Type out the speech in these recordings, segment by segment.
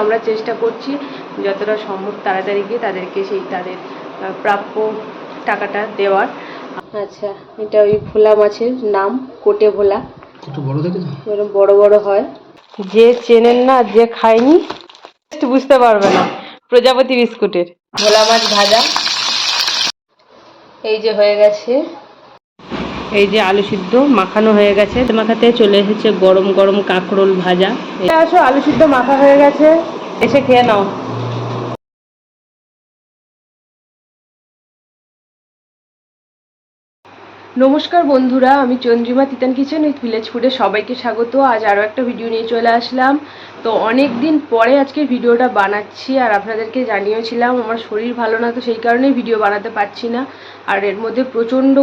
আমরা চেষ্টা করছি যতটা সম্ভব তাড়াতাড়ি গিয়ে তাদেরকে সেই তাদের প্রাপ্য টাকাটা দেওয়ার। আচ্ছা, এটা ওই ভোলা মাছের নাম, কোটে ভোলা। কত বড় দেখেছো? এরকম বড় বড় হয়, যে চেনেন না, যে খায়নি বুঝতে পারবে না। প্রজাপতি বিস্কুটের ভোলা মাছ ভাজা এই যে হয়ে গেছে, এই যে আলু সিদ্ধ মাখানো হয়ে গেছে, মাখাতে চলে এসেছে গরম গরম কাঁকরোল ভাজা। আসো, আলু সিদ্ধ মাখা হয়ে গেছে, এসে খেয়ে নাও। নমস্কার বন্ধুরা, আমি Chandrima Titan kitchen with village ফুডে সবাইকে স্বাগত। আজ আরও একটা ভিডিও নিয়ে চলে আসলাম। তো অনেক দিন পরে আজকে ভিডিওটা বানাচ্ছি, আর আপনাদেরকে জানিয়েছিলাম আমার শরীর ভালো না, তো সেই কারণেই ভিডিও বানাতে পারছি না। আর এর মধ্যে প্রচণ্ড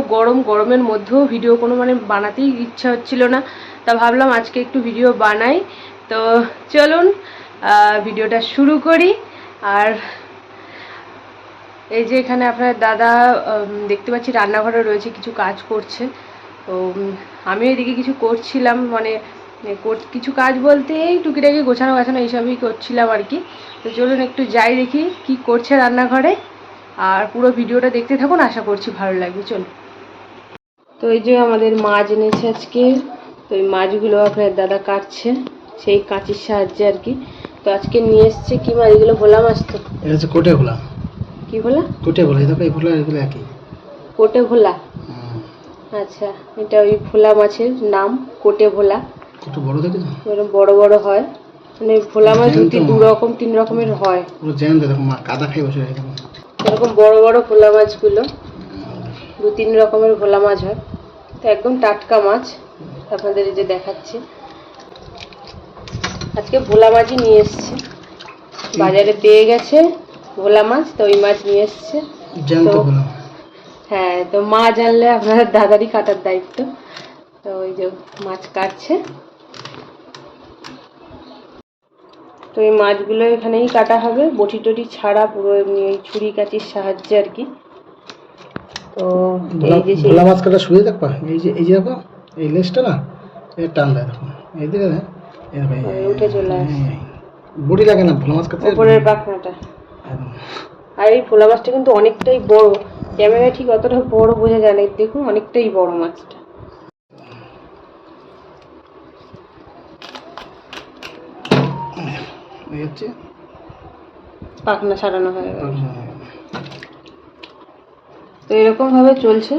গরমের মধ্যেও ভিডিও কোনো বানাতেই ইচ্ছা হচ্ছিল না। তা ভাবলাম আজকে একটু ভিডিও বানাই। তো চলুন ভিডিওটা শুরু করি। আর এই যে এখানে আপনার দাদা দেখতে পাচ্ছি রান্নাঘরে রয়েছে, কিছু কাজ করছে। তো আমি এদিকে কিছু করছিলাম, কিছু কাজ বলতে এই টুকিটাকি গোছানো এইসবই করছিলাম আর কি। তো চলুন একটু যাই দেখি কি করছে রান্নাঘরে, আর পুরো ভিডিওটা দেখতে থাকুন, আশা করছি ভালো লাগবে। চলুন। তো এই যে আমাদের মাছ এনেছে আজকে, তো এই মাছগুলো আপনার দাদা কাটছে সেই কাঁচির সাহায্যে আর কি। তো আজকে নিয়ে এসছে কি মাছ, এগুলো ভোলা মাছ। তো এটা হচ্ছে কোটে ভোলা। কি ভোলা? কোটে ভোলা, এই দেখো এই ভোলা এগুলো একই। কোটে ভোলা, আচ্ছা, এটা ওই ভোলা মাছের নাম, কোটে ভোলা। কত বড় দেখেছো? এরকম বড় বড় হয়, ভোলা মাছ তিন রকমের হয়। পুরো জ্যান্ত, দেখো মা কাদা খাই বসে আছে। এরকম বড় বড় ভোলা মাছগুলো 2-3 রকমের ভোলা মাছ হয়। তো একদম টাটকা মাছ আপনাদের এই যে দেখাচ্ছি। আজকে ভোলা মাছই নিয়ে এসছে, বাজারে পেয়ে গেছে ভোলা মাছ, তো ওই মাছ নিয়ে এসছে। হ্যাঁ, তো মা জানলে আপনার দাদারই কাটার দায়িত্ব। তো ওই যে মাছ কাটছে, তো এই মাছগুলো এখানেই কাটা হবে, বটি টটি ছাড়া পুরো এমনি ওই ছুরি কাঁচির সাহায্যে আর কি। তো এই যে ভোলা মাছ কাটা শুয়ে দেখবা, এই যে দেখো এই লেজটা না, এই টান দেয়, দেখো এই দিকে উঠে চলে আসে, বডি লাগে না ভোলা মাছ কাটতে, উপরের পাখনাটা। আর এই ভোলা মাছটা কিন্তু অনেকটাই বড়, ক্যামেরায় ঠিক অতটা বড় বোঝা যায় না, দেখুন অনেকটাই বড় মাছটা। পাখনা ছাড়ানো হয়ে গেছে। তো এরকম ভাবে চলছে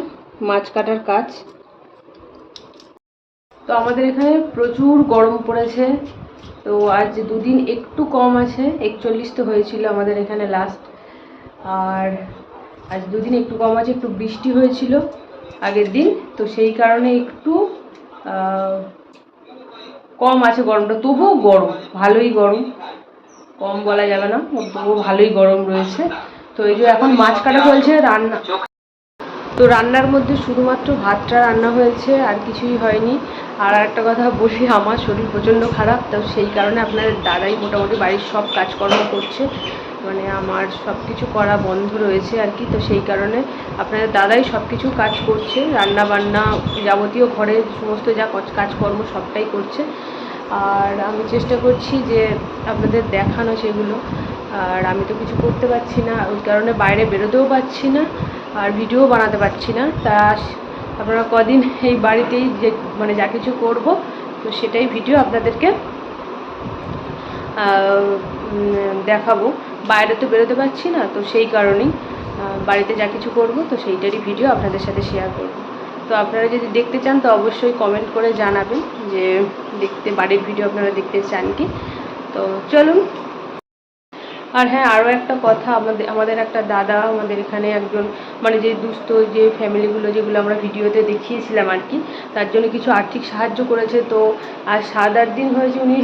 মাছ কাটার কাজ। তো আমাদের এখানে প্রচুর গরম পড়েছে, তো আজ 2 দিন একটু কম আছে, 41 তো হয়েছিল আমাদের এখানে লাস্ট। আর আজ 2 দিন একটু কম আছে, একটু বৃষ্টি হয়েছিল আগের দিন, তো সেই কারণে একটু কম আছে গরমটা। তবুও গরম, ভালোই গরম, কম বলা যাবে না, তবুও ভালোই গরম রয়েছে। তো এই যে এখন মাছ কাটা চলছে, রান্না। তো রান্নার মধ্যে শুধুমাত্র ভাতটা রান্না হয়েছে, আর কিছুই হয়নি। আর একটা কথা বলি, আমার শরীর প্রচণ্ড খারাপ, তো সেই কারণে আপনার দাদাই মোটামুটি বাড়ির সব কাজকর্ম করছে, আমার সব কিছু করা বন্ধ রয়েছে আর কি। তো সেই কারণে আপনাদের দাদাই সব কিছু কাজ করছে, রান্না বান্না যাবতীয় ঘরের সমস্ত যা কাজকর্ম সবটাই করছে। আর আমি চেষ্টা করছি যে আপনাদের দেখানো সেগুলো, আর আমি তো কিছু করতে পারছি না, ওই কারণে বাইরে বেরোতেও পারছি না, আর ভিডিও বানাতে পারছি না। তা আপনারা কদিন এই বাড়িতেই যে যা কিছু করব, তো সেটাই ভিডিও আপনাদেরকে দেখাবো। বাইরে তো বেরোতে পারছি না, তো সেই কারণেই বাড়িতে যা কিছু করব, তো সেইটারই ভিডিও আপনাদের সাথে শেয়ার করব। তো আপনারা যদি দেখতে চান তো অবশ্যই কমেন্ট করে জানাবেন যে বাড়ির ভিডিও আপনারা দেখতে চান কি। তো চলুন। আর হ্যাঁ, আরও একটা কথা, আমাদের একটা দাদা, আমাদের এখানে একজন যে দুস্থ যে ফ্যামিলিগুলো যেগুলো আমরা ভিডিওতে দেখিয়েছিলাম আর কি, তার জন্য কিছু আর্থিক সাহায্য করেছে। তো আর 7-8 দিন হয়েছে উনি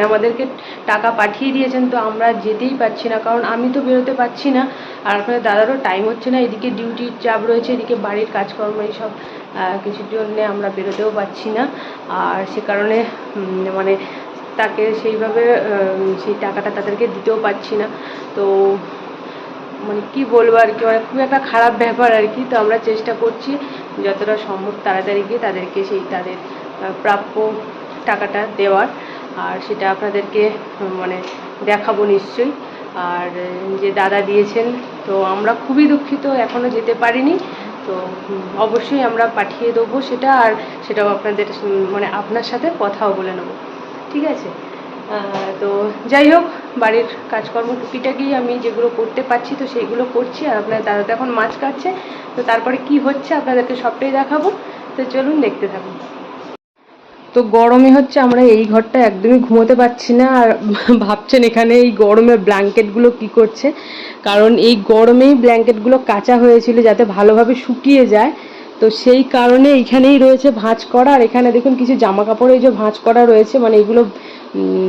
আমাদেরকে টাকা পাঠিয়ে দিয়েছেন। তো আমরা যেতেই পারছি না, কারণ আমি তো বেরোতে পারছি না, আর আপনাদের দাদারও টাইম হচ্ছে না, এদিকে ডিউটির চাপ রয়েছে, এদিকে বাড়ির কাজকর্ম, এইসব কিছুর জন্যে আমরা বেরোতেও পারছি না। আর সে কারণে তাকে সেইভাবে সেই টাকাটা তাদেরকে দিতেও পারছি না। তো কি বলবো আর কি, খুব একটা খারাপ ব্যাপার আর কি। তো আমরা চেষ্টা করছি যতটা সম্ভব তাড়াতাড়ি গিয়ে তাদেরকে সেই তাদের প্রাপ্য টাকাটা দেওয়ার, আর সেটা আপনাদেরকে দেখাবো নিশ্চয়ই। আর যে দাদা দিয়েছেন, তো আমরা খুবই দুঃখিত এখনও যেতে পারিনি। তো অবশ্যই আমরা পাঠিয়ে দেবো সেটা, আর সেটাও আপনাদের মানে আপনার সাথে কথাও বলে নেবো, ঠিক আছে? তো যাই হোক, বাড়ির কাজকর্ম টুকিটাকি আমি যেগুলো করতে পারছি তো সেইগুলো করছি। আর আপনার দাদা তো এখন মাছ কাটছে, তো তারপরে কি হচ্ছে আপনাদেরকে সবটাই দেখাবো। তো চলুন দেখতে থাকুন। তো গরমে হচ্ছে আমরা এই ঘরটা একদমই ঘুমোতে পারছি না। আর ভাবছেন এখানে এই গরমে ব্ল্যাঙ্কেটগুলো কি করছে, কারণ এই গরমেই ব্ল্যাঙ্কেটগুলো কাঁচা হয়েছিল যাতে ভালোভাবে শুকিয়ে যায়। তো সেই কারণে এইখানেই রয়েছে ভাঁজ করা। আর এখানে দেখুন কিছু জামা কাপড় এই যে ভাঁজ করা রয়েছে, মানে এগুলো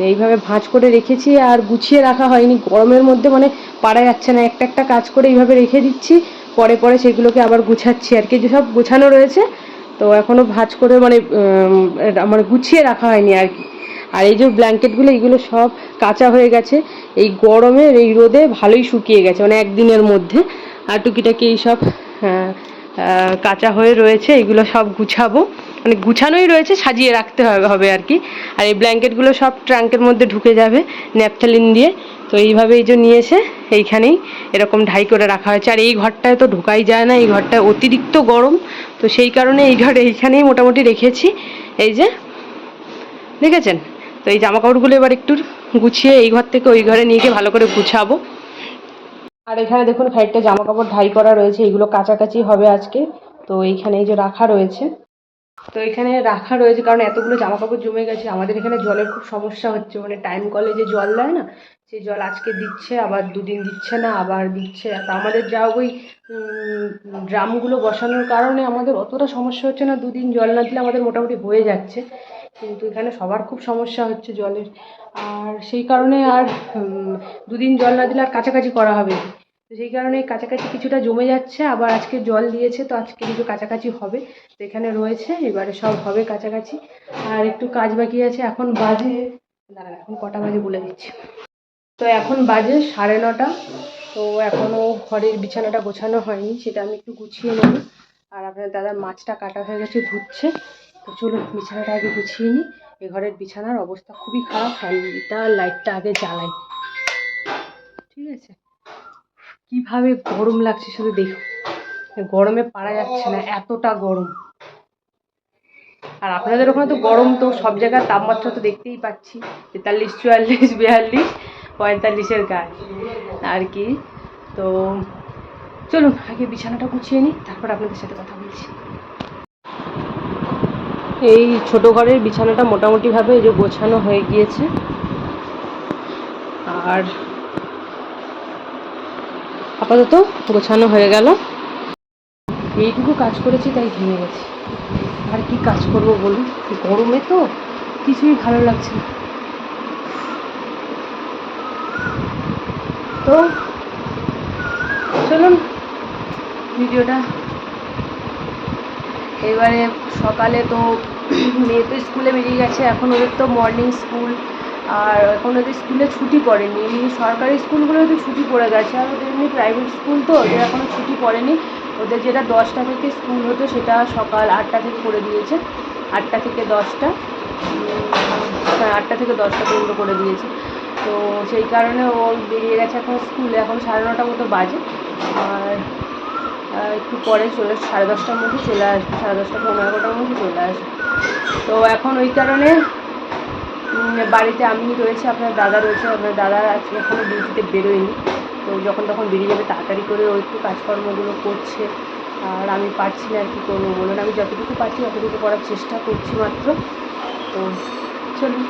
এইভাবে ভাঁজ করে রেখেছি আর গুছিয়ে রাখা হয়নি গরমের মধ্যে, মানে পারা যাচ্ছে না। একটা একটা কাজ করে এইভাবে রেখে দিচ্ছি, পরে পরে সেগুলোকে আবার গুছাচ্ছি আর কি। যেসব গোছানো রয়েছে তো এখনও ভাঁজ করে মানে গুছিয়ে রাখা হয়নি আর কি। আর এই যে ব্ল্যাঙ্কেটগুলো এইগুলো সব কাঁচা হয়ে গেছে, এই গরমের এই রোদে ভালোই শুকিয়ে গেছে, মানে একদিনের মধ্যে। আর টুকিটাকি এইসব কাঁচা হয়ে রয়েছে, এগুলো সব গুছাবো, মানে গুছানোই রয়েছে, সাজিয়ে রাখতে হবে আর কি। আর এই ব্ল্যাঙ্কেটগুলো সব ট্রাঙ্কের মধ্যে ঢুকে যাবে ন্যাপথালিন দিয়ে। তো এইভাবে এই যে নিয়ে এসে এইখানেই এরকম ঢাই করে রাখা হয়েছে। আর এই ঘরটায় তো ঢোকাই যায় না, এই ঘরটায় অতিরিক্ত গরম। তো সেই কারণে এইখানেই মোটামুটি রেখেছি। এই যে দেখেছেন, তো এই জামা কাপড়গুলো এবার একটু গুছিয়ে এই ঘর থেকে ওই ঘরে নিয়ে গিয়ে ভালো করে গুছাবো। আর এখানে দেখুন খানিকটা জামা কাপড় ঢাই করা রয়েছে, এইগুলো কাছাকাছি হবে আজকে। তো এইখানে এই যে রাখা রয়েছে, তো এখানে রাখা রয়েছে কারণ এতগুলো জামা কাপড় জমে গেছে। আমাদের এখানে জলের খুব সমস্যা হচ্ছে, মানে টাইম কলে যে জল দেয় না, সেই জল আজকে দিচ্ছে, আবার দুদিন দিচ্ছে না, আবার দিচ্ছে। তা আমাদের যা ওই ড্রামগুলো বসানোর কারণে আমাদের অতটা সমস্যা হচ্ছে না, দুদিন জল না দিলে আমাদের মোটামুটি হয়ে যাচ্ছে। কিন্তু এখানে সবার খুব সমস্যা হচ্ছে জলের, আর সেই কারণে আর দুদিন জল না দিলে আর কাছাকাছি করা হবে। তো সেই কারণে কাছাকাছি কিছুটা জমে যাচ্ছে, আবার আজকে জল দিয়েছে তো আজকে কিছু কাছাকাছি হবে। তো এখানে রয়েছে, এবারে সব হবে কাছাকাছি। আর একটু কাজ বাকি আছে। এখন বাজে, দাঁড়ান এখন কটা বাজে বলে দিচ্ছি। তো এখন বাজে 9:30। তো এখনও ঘরের বিছানাটা গোছানো হয়নি, সেটা আমি একটু গুছিয়ে নেব। আর আপনার দাদার মাছটা কাটা হয়ে গেছে, ধুচ্ছে। তো চলুন বিছানাটা আগে গুছিয়ে নিই। এ ঘরের বিছানার অবস্থা খুবই খারাপ, ফ্যানটা লাইটটা আগে জ্বালাই, ঠিক আছে? কিভাবে গরম লাগছে শুধু দেখুন, গরমে পারা যাচ্ছে না, এতটা গরম। আর আপনাদের ওখানে তো গরম, তো সব জায়গার তাপমাত্রা তো দেখতেই পাচ্ছি, 43, 44, 42, 45-এর গায়ে আর কি। তো চলুন আগে বিছানাটা গুছিয়ে নিই, তারপর আপনাদের সাথে কথা বলছি। এই ছোট ঘরের বিছানাটা মোটামুটিভাবে এই যে গোছানো হয়ে গিয়েছে। আর আপাতত গোছানো হয়ে গেল। এইটুকু কাজ করেছি তাই ভেঙে গেছে, আর কি কাজ করব বলুন, গরমে তো কিছুই ভালো লাগছে না। তো চলুন ভিডিওটা, এবারে সকালে তো মেয়ে তো স্কুলে বেরিয়ে গেছে, এখন ওদের তো মর্নিং স্কুল। আর এখন ওদের স্কুলে ছুটি পড়েনি, এমনি সরকারি স্কুলগুলো তো ছুটি পড়ে গেছে, আর ওদের এমনি প্রাইভেট স্কুল তো ওদের এখনও ছুটি পড়েনি। ওদের যেটা 10টা থেকে স্কুল হতো সেটা সকাল 8টা থেকে করে দিয়েছে, 8টা থেকে 10টা, হ্যাঁ 8টা থেকে 10টা পর্যন্ত করে দিয়েছে। তো সেই কারণে ও বেরিয়ে গেছে এখন স্কুলে, এখন 9:30 মতো বাজে। আর একটু পরে 10:30টার মধ্যে চলে আসবে, 10:30, 11টার মধ্যে চলে আসবে। তো এখন ওই কারণে বাড়িতে আমি রয়েছে, আপনার দাদা রয়েছে। আপনার দাদা আজকে এখনও ডিউটিতে বেরোয়নি, তো যখন তখন বেরিয়ে যাবে, তাড়াতাড়ি করে ও একটু কাজকর্মগুলো করছে। আর আমি পারছি না আর কি করবো বলুন, আমি যতটুকু পারছি ততটুকু করার চেষ্টা করছি মাত্র। তো চলুন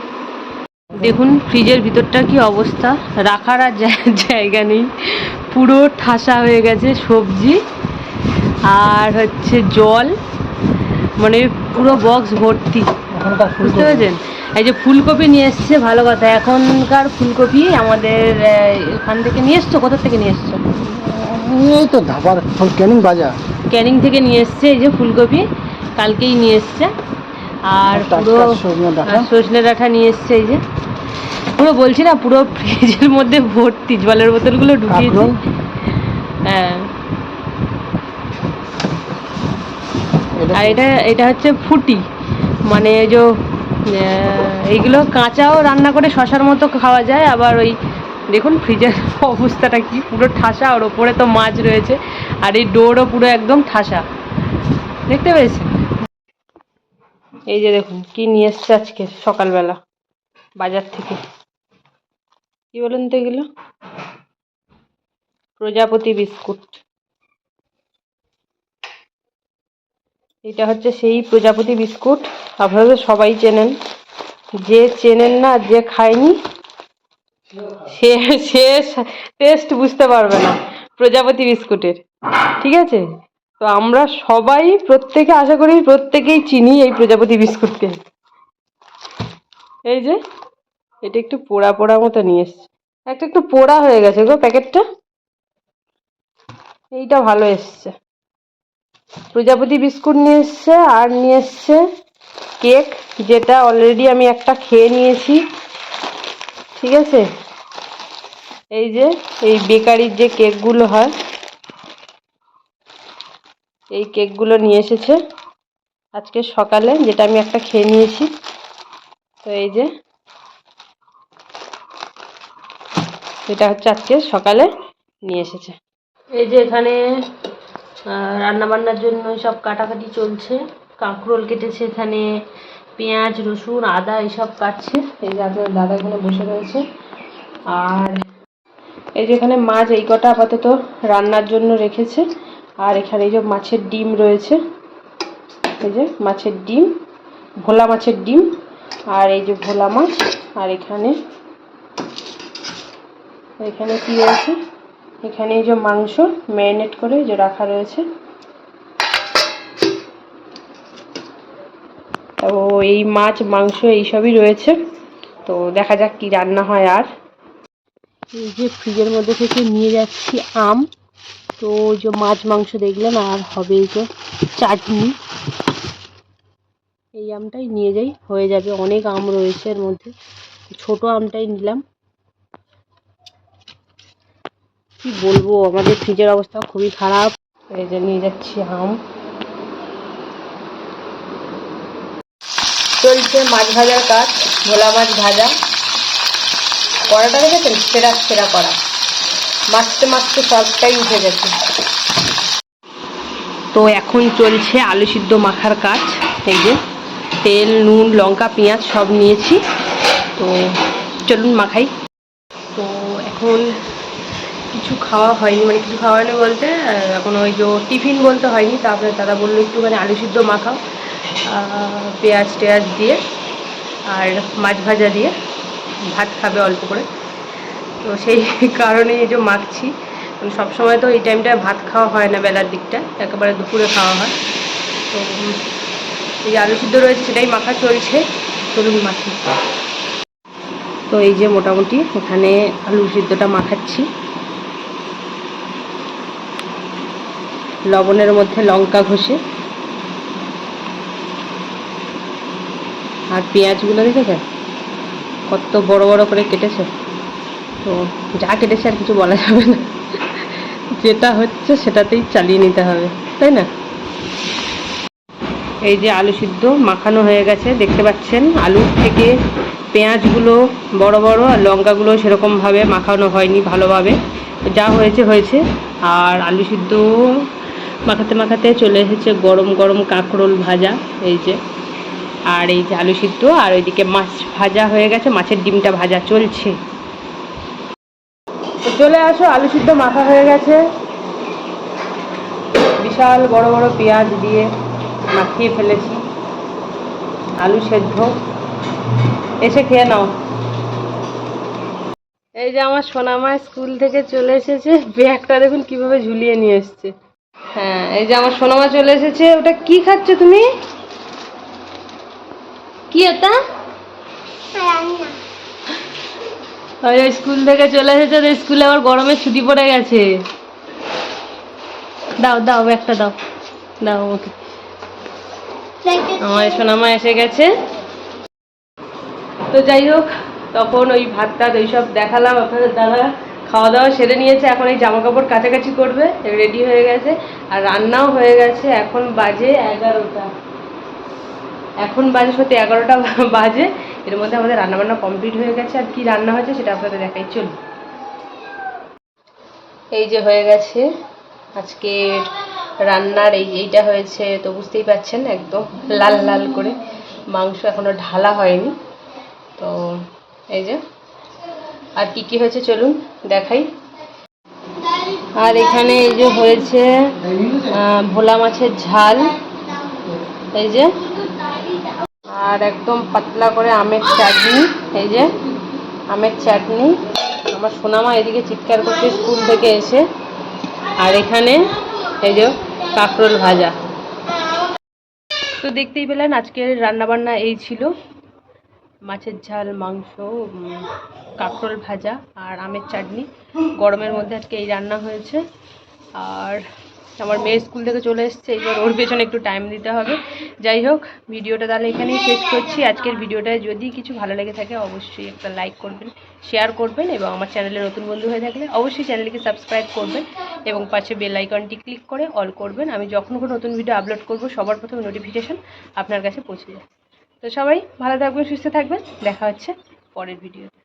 দেখুন ফ্রিজের ভিতরটা কি অবস্থা, রাখার আর জায়গা নেই, পুরো ঠাসা হয়ে গেছে সবজি আর হচ্ছে জল, মানে পুরো বক্স ভর্তি, বুঝতে পেরেছেন? এই যে ফুলকপি নিয়ে এসছে, ভালো কথা, এখনকার ফুলকপি আমাদের এখান থেকে নিয়ে এসছো। কোথা থেকে নিয়ে এসছো? এই তো ধাবার ক্যানিং বাজার, ক্যানিং থেকে নিয়ে এসছে এই যে ফুলকপি, কালকেই নিয়ে এসছে। আর পুরো সজনে ডাঁটা নিয়ে এসছে, এই যে পুরো বলছি না, পুরো ফ্রিজের মধ্যে ভর্তি, জলের বোতলগুলো ঢুকিয়েছি। হ্যাঁ, আর এটা হচ্ছে ফুটি, মানে যে এইগুলো কাঁচাও রান্না করে শশার মতো খাওয়া যায়, আবার ওই দেখুন ফ্রিজের অবস্থাটা কি, পুরো ঠাসা, আর ওপরে তো মাছ রয়েছে, আর এই ডোরও পুরো একদম ঠাসা, দেখতে পেয়েছেন? এই যে দেখুন কি নিয়ে এসছে আজকে সকালবেলা বাজার থেকে, কি বলেন তো এগুলো? প্রজাপতি বিস্কুট। এটা হচ্ছে সেই প্রজাপতি বিস্কুট, আপনারা তো সবাই চেনেন, যে চেনেন না, যে খায়নি সে সে টেস্ট বুঝতে পারবে না প্রজাপতি বিস্কুটের, ঠিক আছে? তো আমরা সবাই প্রত্যেকে, আশা করি প্রত্যেকেই চিনি এই প্রজাপতি বিস্কুটকে। এই যে এটা একটু পোড়া পোড়া মতো নিয়ে এসছে, একটা একটু পোড়া হয়ে গেছে গো প্যাকেটটা, এইটা ভালো এসছে। প্রজাপতি বিস্কুট নিয়ে এসছে, আর নিয়ে এসছে কেক, যেটা অলরেডি আমি একটা খেয়ে নিয়েছি, ঠিক আছে? এই যে এই বেকারির যে কেকগুলো হয়, এই কেকগুলো নিয়ে এসেছে আজকে সকালে, যেটা আমি একটা খেয়ে নিয়েছি। তো এই যে এটা হচ্ছে আজকে সকালে নিয়ে এসেছে। এই যে এখানে রান্না বান্নার জন্য সব কাটাকাটি চলছে, কাঁকরোল কেটেছে, এখানে পেঁয়াজ রসুন আদা এসব কাটছে। এই যে আপনার দাদা এখানে বসে রয়েছে, আর এই যে এখানে মাছ এই কটা আপাতত রান্নার জন্য রেখেছে, আর এখানে এই যে মাছের ডিম রয়েছে, এই যে মাছের ডিম, ভোলা মাছের ডিম, আর এই যে ভোলা মাছ, আর এখানে এখানে কি রয়েছে, এখানে এই যে মাংস ম্যারিনেট করে যে রাখা রয়েছে। তো এই মাছ মাংস এইসবই রয়েছে, তো দেখা যাক কি রান্না হয়। আর এই যে ফ্রিজের মধ্যে থেকে নিয়ে যাচ্ছি আম, তো যে মাছ মাংস দেখলেন, আর হবে এই যে চাটনি, এই আমটাই নিয়ে যাই, হয়ে যাবে। অনেক আম রয়েছে এর মধ্যে, ছোট আমটাই নিলাম। কি বলবো, আমাদের ফ্রিজের অবস্থা খুবই খারাপ। এই যে নিয়ে যাচ্ছি আম। চলছে মাছ ভাজার কাজ, ভোলা মাছ ভাজা, কড়াটা দেখেছেন, সেরা সেরা কড়া, মাছতে মাছতে সবটাই উঠে গেছে। তো এখন চলছে আলু সিদ্ধ মাখার কাজ। এই যে তেল নুন লঙ্কা পেঁয়াজ সব নিয়েছি, তো চলুন মাখাই। তো এখন কিছু খাওয়া হয়নি, মানে কিছু খাওয়া হয়নি বলতে এখন ওই যে টিফিন বলতে হয়নি, তারপরে দাদা বললো একটুখানি আলু সিদ্ধ মাখাও পেঁয়াজ টেয়াজ দিয়ে, আর মাছ ভাজা দিয়ে, ভাত খাবে অল্প করে, তো সেই কারণে এই যে মাখছি। সবসময় তো এই টাইমটায় ভাত খাওয়া হয় না, বেলার দিকটা একেবারে দুপুরে খাওয়া হয়। তো এই আলু সিদ্ধ রয়েছে, সেটাই মাখা চলছে, চলুন মাখি। তো এই যে মোটামুটি এখানে আলু সিদ্ধটা মাখাচ্ছি, লবণের মধ্যে লঙ্কা ঘষে, আর পেঁয়াজগুলো দেখেছে কত বড় বড় করে কেটেছে। তো যা কেটেছে আর কিছু বলা যাবে না, যেটা হচ্ছে সেটাতেই চালিয়ে নিতে হবে, তাই না? এই যে আলু সিদ্ধ মাখানো হয়ে গেছে, দেখতে পাচ্ছেন আলুর থেকে পেঁয়াজগুলো বড় বড়, আর লঙ্কাগুলো সেরকমভাবে মাখানো হয়নি ভালোভাবে, যা হয়েছে হয়েছে। আর আলু সিদ্ধ মাখাতে মাখাতে চলে এসেছে গরম গরম কাঁকরোল ভাজা, এই যে, আর এই যে আলু সিদ্ধ, আর ওইদিকে মাছ ভাজা হয়ে গেছে, মাছের ডিমটা ভাজা চলছে। তো চলে আসো, আলু সিদ্ধ মাখা হয়ে গেছে, বিশাল বড় বড় পেঁয়াজ দিয়ে মাখিয়ে ফেলেছি আলু সেদ্ধ, এসে খেয়ে নাও। এই যে আমার সোনামা স্কুল থেকে চলে এসেছে, ব্যাগটা দেখুন কিভাবে ঝুলিয়ে নিয়ে এসছে। হ্যাঁ, এই যে আমার সোনামা চলে এসেছে। ওটা কি খাচ্ছ তুমি? কি এটা? স্কুল থেকে চলে এসেছে, তো স্কুলে আবার গরমের ছুটি পড়ে গেছে। দাও দাও ব্যাগটা দাও, দাও ওকে। আমার সোনামা এসে গেছে। তো যাই হোক, তখন ওই ভাত টাত ওইসব দেখালাম আপনাদের দাদা, খাওয়া দাওয়া সেরে নিয়েছে, এখন এই জামা কাপড় কাচাকাচি করবে, রেডি হয়ে গেছে, আর রান্নাও হয়ে গেছে। এখন বাজে 11টা, এখন বাজে সত্যি 11টা বাজে। এর মধ্যে আমাদের রান্নাবান্না কমপ্লিট হয়ে গেছে, আর কি রান্না হয়েছে সেটা আপনাদের দেখাই, চলুন। এই যে হয়ে গেছে আজকের রান্নার এইটা হয়েছে, তো বুঝতেই পাচ্ছেন একদম লাল লাল করে। মাংস এখনো ঢালা হয়নি। তো এই যে আর কি কি হয়েছে চলুন দেখাই। আর এখানে এই যে হয়েছে ভোলা মাছের ঝাল, এই যে, আর একদম পাতলা করে আমের চাটনি, এই যে আমের চাটনি। আমার সোনামা এদিকে চিৎকার করছে স্কুল থেকে এসে। আর এখানে এই যে কাঁকরোল ভাজা। তো দেখতেই পেলেন আজকের রান্নাবান্না এই ছিল, মাছের ঝাল, মাংস, কাঁকরোল ভাজা আর আমের চাটনি। গরমের মধ্যে আজকে এই রান্না হয়েছে। আর আমার মেয়ে স্কুল থেকে চলে এসছে, এইবার ওর পেছনে একটু টাইম দিতে হবে। যাই হোক, ভিডিওটা তাহলে এখানেই শেষ করছি। আজকের ভিডিওটায় যদি কিছু ভালো লেগে থাকে অবশ্যই একটা লাইক করবেন, শেয়ার করবেন, এবং আমার চ্যানেলে নতুন বন্ধু হয়ে থাকলে অবশ্যই চ্যানেলটিকে সাবস্ক্রাইব করবেন এবং পাশে বেল আইকনটি ক্লিক করে অল করবেন। আমি যখন কোনো নতুন ভিডিও আপলোড করব সবার প্রথমে নোটিফিকেশন আপনার কাছে পৌঁছে যায়। তো সবাই ভালো থাকবেন, সুস্থ থাকবেন, দেখা হচ্ছে পরের ভিডিওতে।